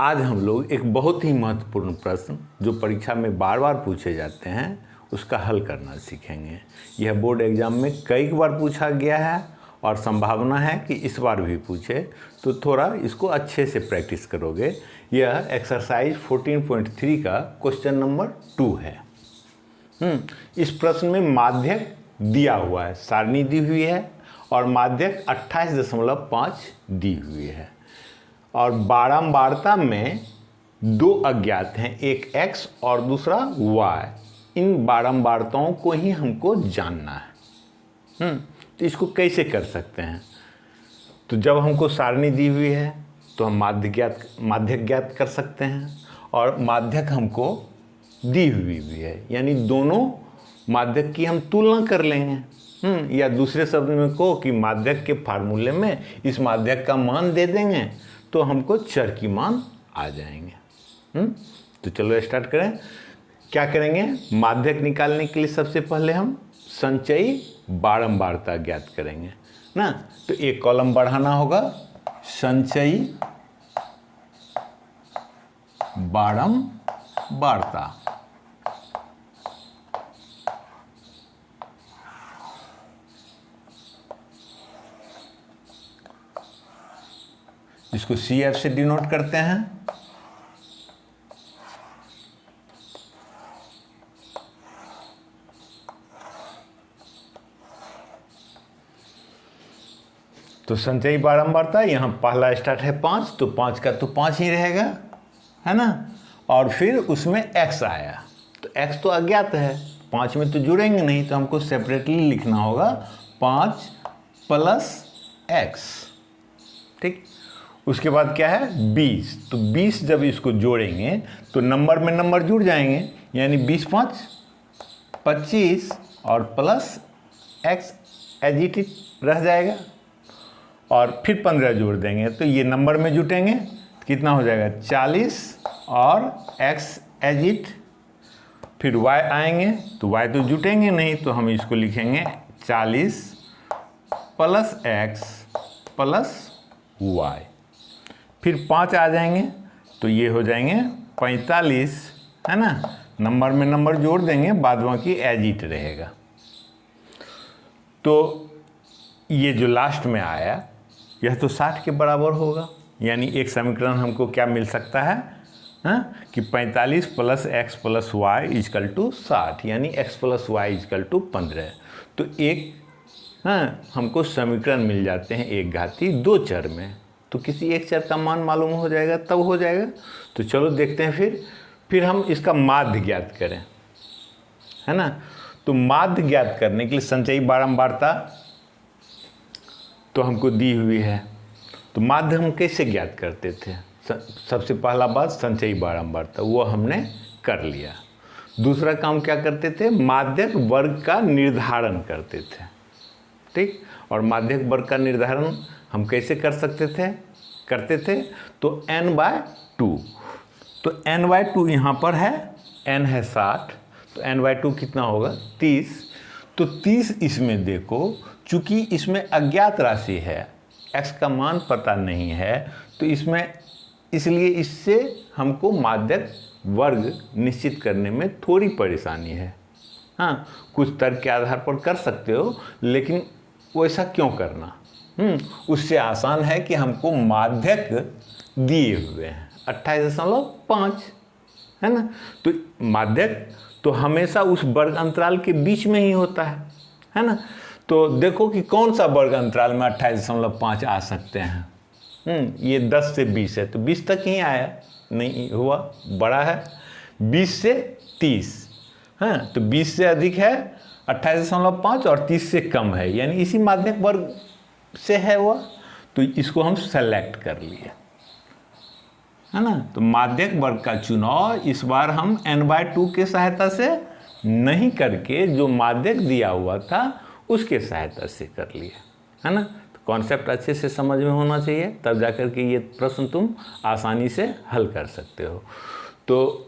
आज हम लोग एक बहुत ही महत्वपूर्ण प्रश्न जो परीक्षा में बार बार पूछे जाते हैं उसका हल करना सीखेंगे। यह बोर्ड एग्जाम में कई बार पूछा गया है और संभावना है कि इस बार भी पूछे, तो थोड़ा इसको अच्छे से प्रैक्टिस करोगे। यह एक्सरसाइज 14.3 का क्वेश्चन नंबर 2 है। इस प्रश्न में माध्यक दिया हुआ है, सारणी दी हुई है और माध्यक 28.5 दी हुई है और बारंबारता में दो अज्ञात हैं, एक x और दूसरा y। इन बारंबारताओं को ही हमको जानना है। तो इसको कैसे कर सकते हैं? तो जब हमको सारणी दी हुई है तो हम माध्यक ज्ञात कर सकते हैं और माध्यक हमको दी हुई भी है, यानी दोनों माध्यक की हम तुलना कर लेंगे। या दूसरे शब्द में कहो कि माध्यक के फार्मूले में इस माध्यक का मान दे देंगे तो हमको चर की मान आ जाएंगे। तो चलो स्टार्ट करें। क्या करेंगे? माध्यक निकालने के लिए सबसे पहले हम संचयी बारंबारता ज्ञात करेंगे ना। तो एक कॉलम बढ़ाना होगा, संचयी बारंबारता। इसको CF से डिनोट करते हैं। तो संचयी बारंबारता यहाँ पहला स्टार्ट है 5, तो 5 का तो 5 ही रहेगा, है ना। और फिर उसमें x आया, तो x तो अज्ञात है, 5 में तो जुड़ेंगे नहीं, तो हमको सेपरेटली लिखना होगा 5 + x। ठीक। उसके बाद क्या है? 20। तो 20 जब इसको जोड़ेंगे तो नंबर में नंबर जुड़ जाएंगे, यानी 20 × 5 = 25 और प्लस x एज इट रह जाएगा और फिर 15 जोड़ देंगे तो ये नंबर में जुटेंगे, तो कितना हो जाएगा? 40 और x एज इट। फिर y आएंगे तो y तो जुटेंगे नहीं, तो हम इसको लिखेंगे 40 + x + y। फिर 5 आ जाएंगे तो ये हो जाएंगे 45, है ना। नंबर में नंबर जोड़ देंगे, बाद बाकी एज इट रहेगा। तो ये जो लास्ट में आया यह तो 60 के बराबर होगा, यानी एक समीकरण हमको क्या मिल सकता है? कि 45 + x + y = 60, यानी x + y = 15। तो एक हमको समीकरण मिल जाते हैं एक घाती दो चर में। तो किसी एक चर का मान मालूम हो जाएगा तब हो जाएगा। तो चलो देखते हैं फिर हम इसका माध्य ज्ञात करें, है ना। तो माध्य ज्ञात करने के लिए संचयी बारंबारता तो हमको दी हुई है, तो माध्य हम कैसे ज्ञात करते थे? सबसे पहला बात संचयी बारंबारता, वो हमने कर लिया। दूसरा काम क्या करते थे? माध्यक वर्ग का निर्धारण करते थे। ठीक। और माध्यक वर्ग का निर्धारण हम कैसे करते थे? तो n/2। तो n/2 यहाँ पर है, n है 60, तो n/2 कितना होगा? 30। तो 30 इसमें देखो, चूंकि इसमें अज्ञात राशि है, x का मान पता नहीं है, तो इसमें इसलिए इससे हमको माध्यक वर्ग निश्चित करने में थोड़ी परेशानी है। हाँ, कुछ तर्क के आधार पर कर सकते हो, लेकिन वैसा क्यों करना? उससे आसान है कि हमको माध्यक दिए हुए हैं 28.5, है ना। तो माध्यक तो हमेशा उस वर्ग अंतराल के बीच में ही होता है ना। तो देखो कि कौन सा वर्ग अंतराल में 28.5 आ सकते हैं। ये 10 से 20 है, तो 20 तक ही आया, नहीं हुआ, बड़ा है 20 से 30। हाँ, तो 20 से अधिक है 28.5 और 30 से कम है, यानी इसी माध्यक वर्ग से है वह, तो इसको हम सेलेक्ट कर लिए, है ना। तो माध्यक वर्ग का चुनाव इस बार हम n/2 के सहायता से नहीं करके जो माध्यक दिया हुआ था उसके सहायता से कर लिए, है ना। तो कॉन्सेप्ट अच्छे से समझ में होना चाहिए, तब जाकर के ये प्रश्न तुम आसानी से हल कर सकते हो। तो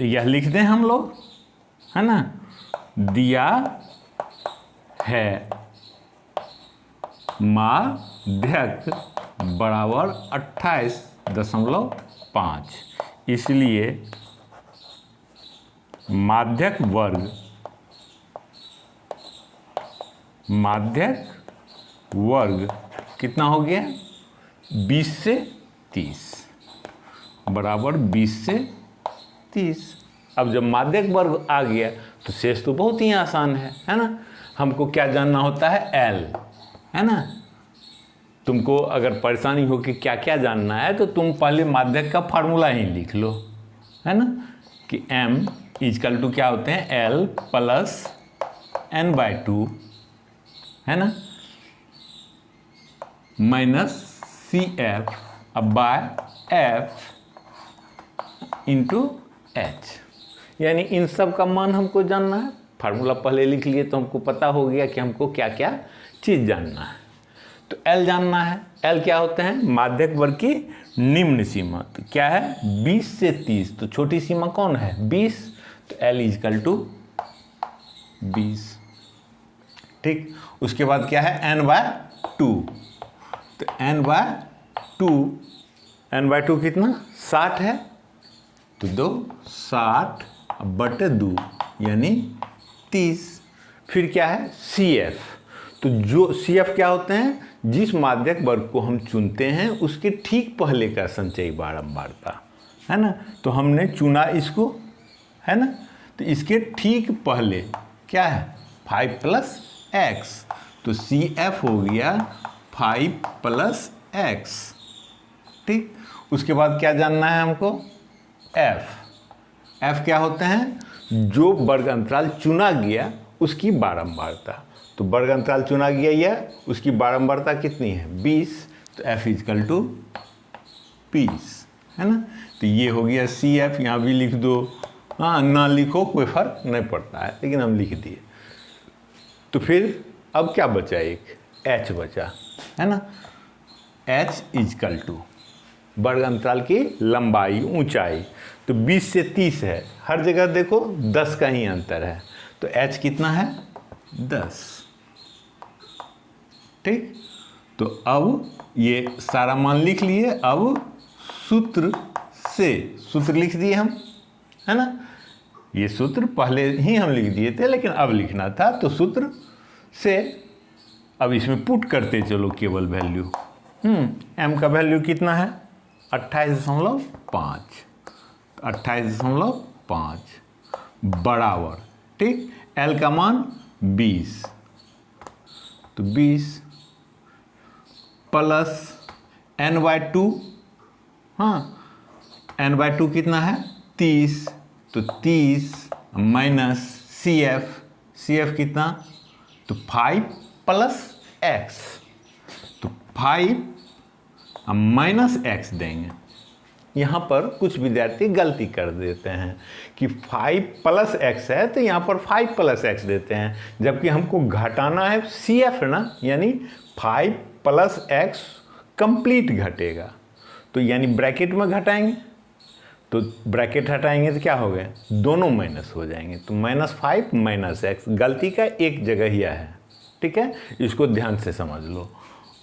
यह लिख दें हम लोग, है ना। दिया है माध्यक बराबर 28.5। इसलिए माध्यक वर्ग कितना हो गया? 20 से 30 बराबर 20 से 30। अब जब माध्यक वर्ग आ गया तो शेष तो बहुत ही आसान है ना। हमको क्या जानना होता है? एल, है ना। तुमको अगर परेशानी हो कि क्या क्या जानना है तो तुम पहले माध्यक का फार्मूला ही लिख लो, है ना, कि m इजकल टू क्या होते हैं? L प्लस n/2, है ना, minus CF by F into H। यानी इन सब का मान हमको जानना है। फार्मूला पहले लिख लिए तो हमको पता हो गया कि हमको क्या क्या चीज़ जानना है। तो L जानना है। L क्या होते हैं? माध्यक वर्ग की निम्न सीमा। तो क्या है? 20 से 30। तो छोटी सीमा कौन है? 20। तो L इजकल टू 20। ठीक। उसके बाद क्या है? n/2। तो n/2 कितना? 60 है। तो 60/2 यानी 30। फिर क्या है? CF। तो जो CF क्या होते हैं? जिस माध्यक वर्ग को हम चुनते हैं उसके ठीक पहले का संचयी बारंबारता, है ना। तो हमने चुना इसको, है ना। तो इसके ठीक पहले क्या है? 5 + x। तो CF हो गया 5 + x। ठीक। उसके बाद क्या जानना है हमको? F क्या होते हैं? जो वर्ग अंतराल चुना गया उसकी बारंबारता। तो वर्ग अंतराल चुना गया या उसकी बारंबारता कितनी है? 20। तो F इजकल टू 20, है ना। तो ये हो गया CF। यहाँ भी लिख दो, हाँ ना लिखो कोई फर्क नहीं पड़ता है, लेकिन हम लिख दिए। तो फिर अब क्या बचा? एक H बचा, है ना। H इजकल टू वर्ग अंतराल की लंबाई, ऊंचाई। तो 20 से 30 है, हर जगह देखो 10 का ही अंतर है। तो H कितना है? 10। ठीक। तो अब ये सारा मान लिख लिए। अब सूत्र लिख दिए हम, है ना। ये सूत्र पहले ही हम लिख दिए थे, लेकिन अब लिखना था। तो सूत्र से अब इसमें पुट करते चलो केवल वैल्यू। m का वैल्यू कितना है? 28.5। 28.5 बराबर, ठीक, L का मान 20। तो 20 प्लस n/2, हाँ n/2 कितना है? 30। तो 30 माइनस CF कितना? तो 5 + x। तो 5 माइनस x देंगे। यहाँ पर कुछ विद्यार्थी गलती कर देते हैं कि 5 + x है तो यहाँ पर 5 + x देते हैं, जबकि हमको घटाना है CF ना, यानी 5 + x कंप्लीट घटेगा। तो यानी ब्रैकेट में घटाएंगे, तो ब्रैकेट हटाएंगे तो क्या हो गया? दोनों माइनस हो जाएंगे। तो -5 - x, गलती का एक जगह ही है, ठीक है, इसको ध्यान से समझ लो।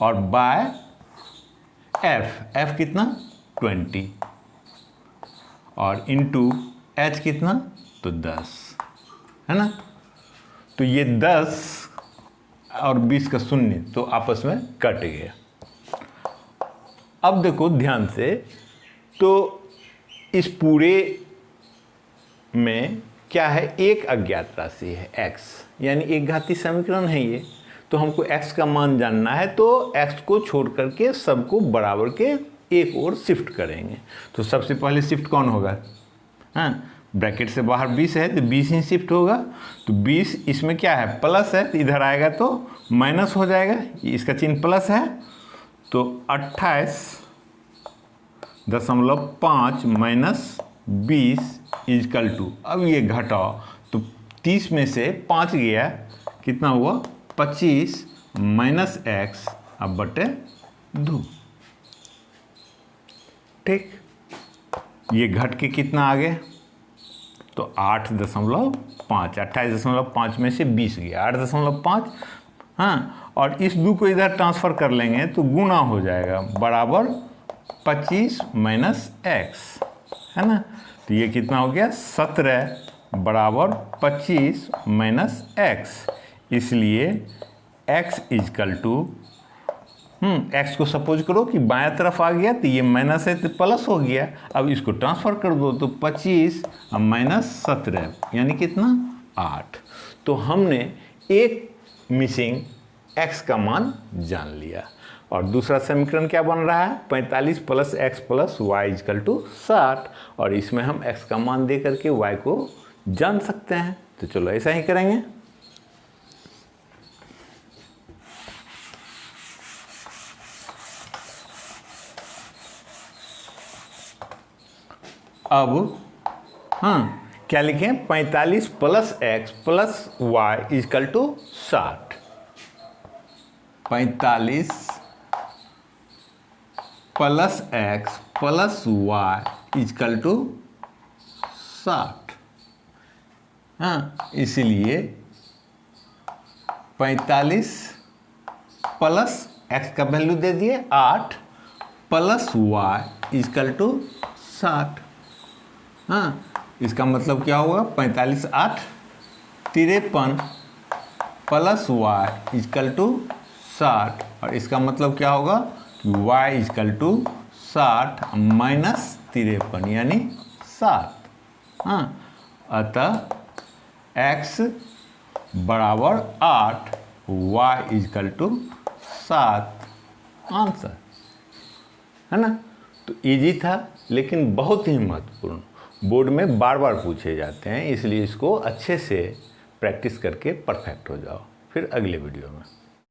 और बाय f कितना? 20 और इंटू h कितना? तो 10, है ना। तो ये 10 और 20 का शून्य तो आपस में कट गया। अब देखो ध्यान से, तो इस पूरे में क्या है? एक अज्ञात राशि है x, यानी एक घातीय समीकरण है ये। तो हमको x का मान जानना है, तो x को छोड़ करके सबको बराबर के एक ओर शिफ्ट करेंगे। तो सबसे पहले शिफ्ट कौन होगा? हाँ, ब्रैकेट से बाहर 20 है तो 20 ही शिफ्ट होगा। तो 20 इसमें क्या है? प्लस है, तो इधर आएगा तो माइनस हो जाएगा, इसका चिन्ह प्लस है। तो 28.5 माइनस 20 इजकल टू, अब ये घटाओ तो 30 में से 5 गया, कितना हुआ? 25 माइनस x अब बटे 2। ठीक, ये घट के कितना आ गया? तो 8.5, 28.5 में से 20 गया 8.5, हाँ। और इस 2 को इधर ट्रांसफ़र कर लेंगे तो गुना हो जाएगा, बराबर 25 माइनस एक्स, है ना। तो ये कितना हो गया, 17 बराबर 25 माइनस एक्स। इसलिए x इजकल टू एक्स को सपोज करो कि बायां तरफ आ गया, तो ये माइनस है तो प्लस हो गया। अब इसको ट्रांसफ़र कर दो तो 25 माइनस 17 यानी कितना, 8। तो हमने एक मिसिंग x का मान जान लिया। और दूसरा समीकरण क्या बन रहा है, 45 plus X plus Y equal to 60। और इसमें हम x का मान दे करके y को जान सकते हैं। तो चलो ऐसा ही करेंगे। अब क्या लिखें, 45 plus X plus Y equal to 60। 45 plus X plus Y equal to 60। इसलिए 45 प्लस एक्स का वैल्यू दे दिए 8 प्लस वाई इजकल टू 60। इसका मतलब क्या होगा, 45 8 53 प्लस वाई इजकल टू 60। और इसका मतलब क्या होगा कि y इजकल टू 60 माइनस 53 यानी 7। अतः x बराबर 8, y इजकल टू 7 आंसर, है ना। तो इजी था लेकिन बहुत ही महत्वपूर्ण, बोर्ड में बार बार पूछे जाते हैं, इसलिए इसको अच्छे से प्रैक्टिस करके परफेक्ट हो जाओ। फिर अगले वीडियो में।